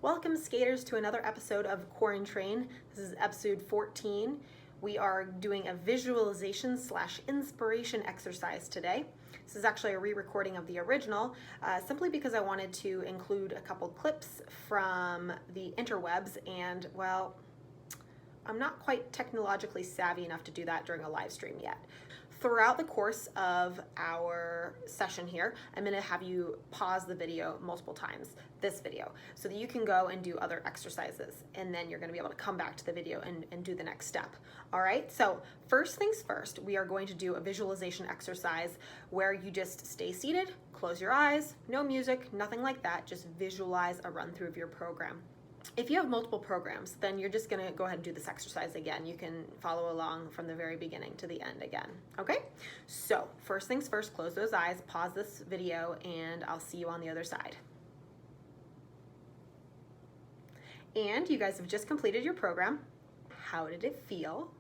Welcome skaters to another episode of QuaranTRAIN. This is episode 14. We are doing a visualization / inspiration exercise today. This is actually a re-recording of the original, simply because I wanted to include a couple clips from the interwebs and, well, I'm not quite technologically savvy enough to do that during a live stream yet. Throughout the course of our session here, I'm going to have you pause the video multiple times, this video, so that you can go and do other exercises, and then you're going to be able to come back to the video and do the next step. All right, so first things first, we are going to do a visualization exercise where you just stay seated, close your eyes, no music, nothing like that, just visualize a run through of your program. If you have multiple programs, then you're just gonna go ahead and do this exercise again. You can follow along from the very beginning to the end again, okay? So first things first, close those eyes, pause this video, and I'll see you on the other side. And you guys have just completed your program. How did it feel?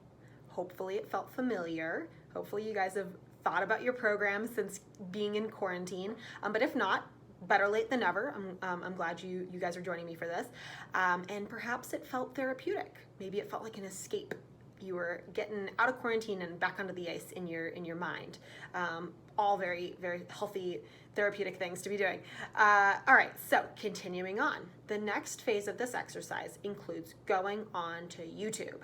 Hopefully it felt familiar. Hopefully you guys have thought about your program since being in quarantine, but if not, better late than never. I'm glad you guys are joining me for this. And perhaps it felt therapeutic. Maybe it felt like an escape. You were getting out of quarantine and back onto the ice in your mind. All very, very healthy therapeutic things to be doing. All right, so continuing on. The next phase of this exercise includes going on to YouTube.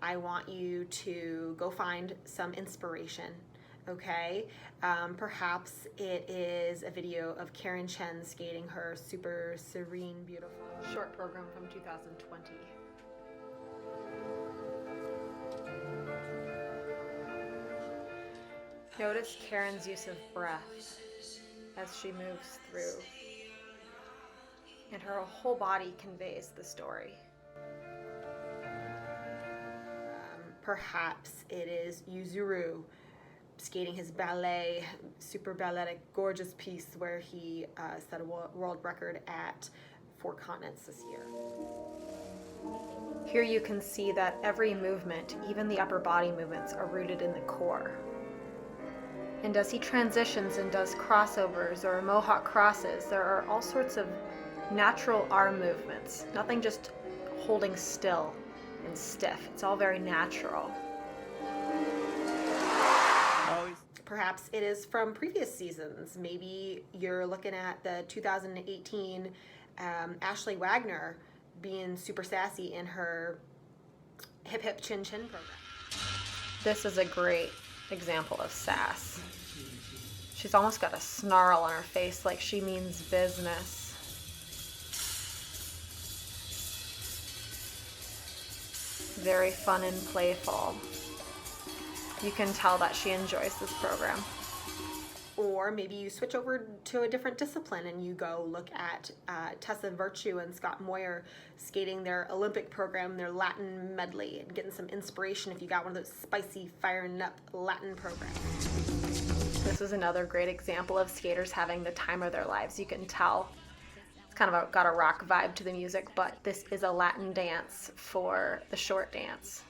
I want you to go find some inspiration. Okay, perhaps it is a video of Chen skating her super serene, beautiful short program from 2020. Notice Karen's use of breath as she moves through, and her whole body conveys the story. Perhaps it is Yuzuru skating his ballet, super balletic, gorgeous piece where he set a world record at 4 continents this year. Here you can see that every movement, even the upper body movements, are rooted in the core. And as he transitions and does crossovers or mohawk crosses, there are all sorts of natural arm movements, nothing just holding still and stiff. It's all very natural. Perhaps it is from previous seasons. Maybe you're looking at the 2018 Ashley Wagner being super sassy in her Hip Hip Chin Chin program. This is a great example of sass. She's almost got a snarl on her face like she means business. Very fun and playful. You can tell that she enjoys this program. Or maybe you switch over to a different discipline and you go look at Tessa Virtue and Scott Moyer skating their Olympic program, their Latin medley, and getting some inspiration if you got one of those spicy, firing up Latin programs. This is another great example of skaters having the time of their lives. You can tell it's kind of got a rock vibe to the music, but this is a Latin dance for the short dance.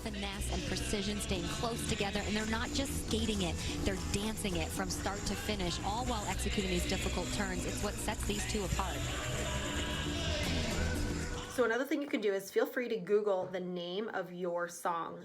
Finesse and precision, staying close together, and they're not just skating it, they're dancing it from start to finish, all while executing these difficult turns. It's what sets these two apart. So another thing you can do is feel free to Google the name of your song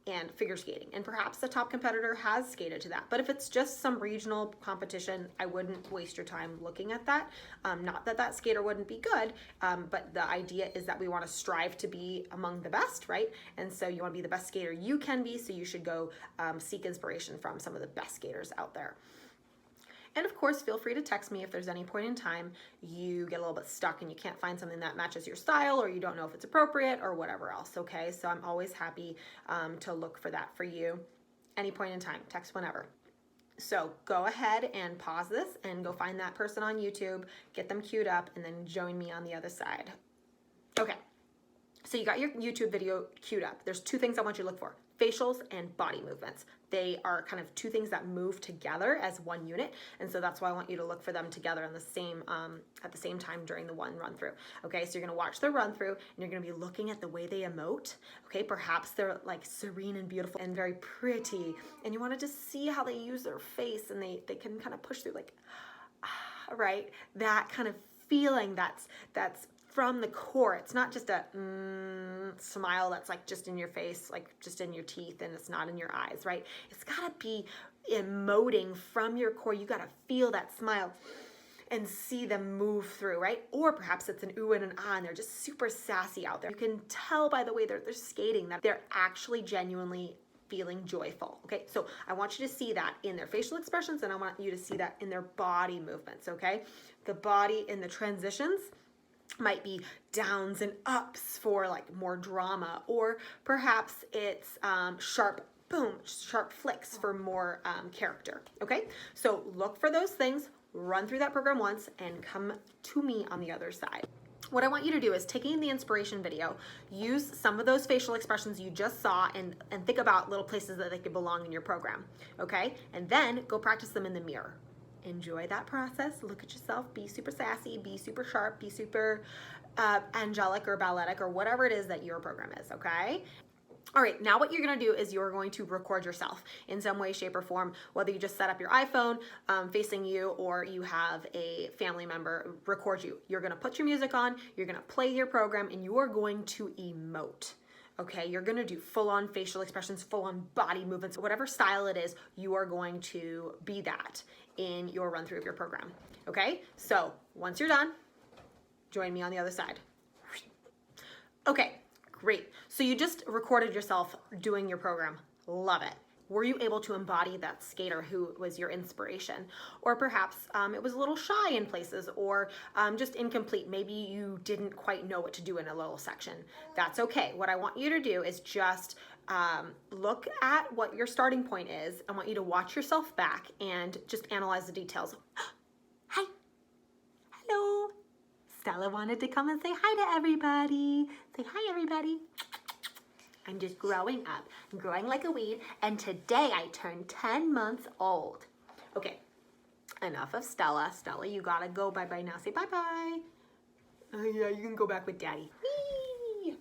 and figure skating, and perhaps the top competitor has skated to that. But if it's just some regional competition, I wouldn't waste your time looking at that. Not that that skater wouldn't be good, but the idea is that we want to strive to be among the best, right? And so you want to be the best skater you can be, so you should go seek inspiration from some of the best skaters out there. And of course, feel free to text me if there's any point in time you get a little bit stuck and you can't find something that matches your style, or you don't know if it's appropriate, or whatever else, okay? So I'm always happy to look for that for you. Any point in time, text whenever. So go ahead and pause this and go find that person on YouTube, get them queued up, and then join me on the other side. Okay, so you got your YouTube video queued up. There's 2 things I want you to look for: facials and body movements. They are kind of 2 things that move together as one unit, and so that's why I want you to look for them together in the same at the same time during the one run through. Okay, so you're gonna watch the run through, and you're gonna be looking at the way they emote. Okay, perhaps they're like serene and beautiful and very pretty, and you want to just see how they use their face, and they can kind of push through like, right, that kind of feeling that's from the core. It's not just a smile that's like just in your face, like just in your teeth, and it's not in your eyes, right? It's gotta be emoting from your core. You gotta feel that smile and see them move through, right? Or perhaps it's an ooh and an ah, and they're just super sassy out there. You can tell by the way they're skating that they're actually genuinely feeling joyful, okay? So I want you to see that in their facial expressions, and I want you to see that in their body movements, okay? The body in the transitions might be downs and ups for like more drama, or perhaps it's sharp flicks for more character, okay? So look for those things, run through that program once, and come to me on the other side. What I want you to do is, taking the inspiration video, use some of those facial expressions you just saw and think about little places that they could belong in your program, okay? And then go practice them in the mirror. Enjoy that process. Look at yourself. Be super sassy. Be super sharp. Be super angelic or balletic or whatever it is that your program is, okay? All right, now what you're gonna do is you're going to record yourself in some way, shape, or form, whether you just set up your iPhone facing you, or you have a family member record you. You're gonna put your music on, you're gonna play your program, and you are going to emote. Okay, you're gonna do full-on facial expressions, full-on body movements, whatever style it is, you are going to be that in your run-through of your program. Okay, so once you're done, join me on the other side. Okay, great. So you just recorded yourself doing your program. Love it. Were you able to embody that skater who was your inspiration? Or perhaps it was a little shy in places, or just incomplete. Maybe you didn't quite know what to do in a little section. That's okay. What I want you to do is just look at what your starting point is. I want you to watch yourself back and just analyze the details. Hi. Hello. Stella wanted to come and say hi to everybody. Say hi, everybody. I'm just growing up. I'm growing like a weed, and today I turned 10 months old. Okay, enough of Stella. Stella, you gotta go. Bye-bye now. Say bye-bye. Oh yeah, you can go back with Daddy. Whee!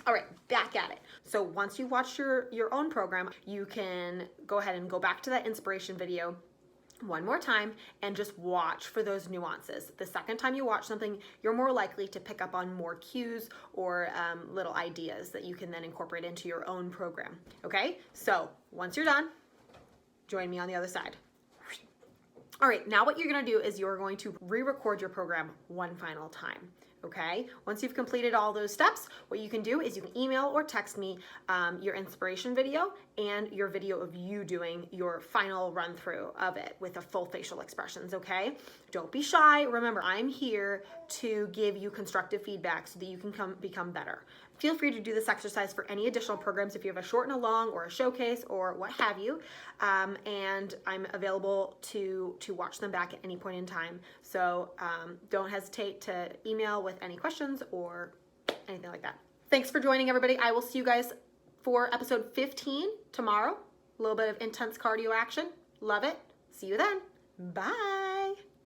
All right, back at it. So once you watch your own program, you can go ahead and go back to that inspiration video one more time and just watch for those nuances. The second time you watch something, you're more likely to pick up on more cues or little ideas that you can then incorporate into your own program. Okay, so once you're done, join me on the other side. All right, now what you're gonna do is you're going to re-record your program one final time. Okay, once you've completed all those steps, what you can do is you can email or text me your inspiration video and your video of you doing your final run through of it with a full facial expressions, okay? Don't be shy. Remember, I'm here to give you constructive feedback so that you can become better. Feel free to do this exercise for any additional programs if you have a short and a long or a showcase or what have you. And I'm available to watch them back at any point in time. So don't hesitate to email with any questions or anything like that. Thanks for joining, everybody. I will see you guys for episode 15 tomorrow. A little bit of intense cardio action. Love it. See you then. Bye.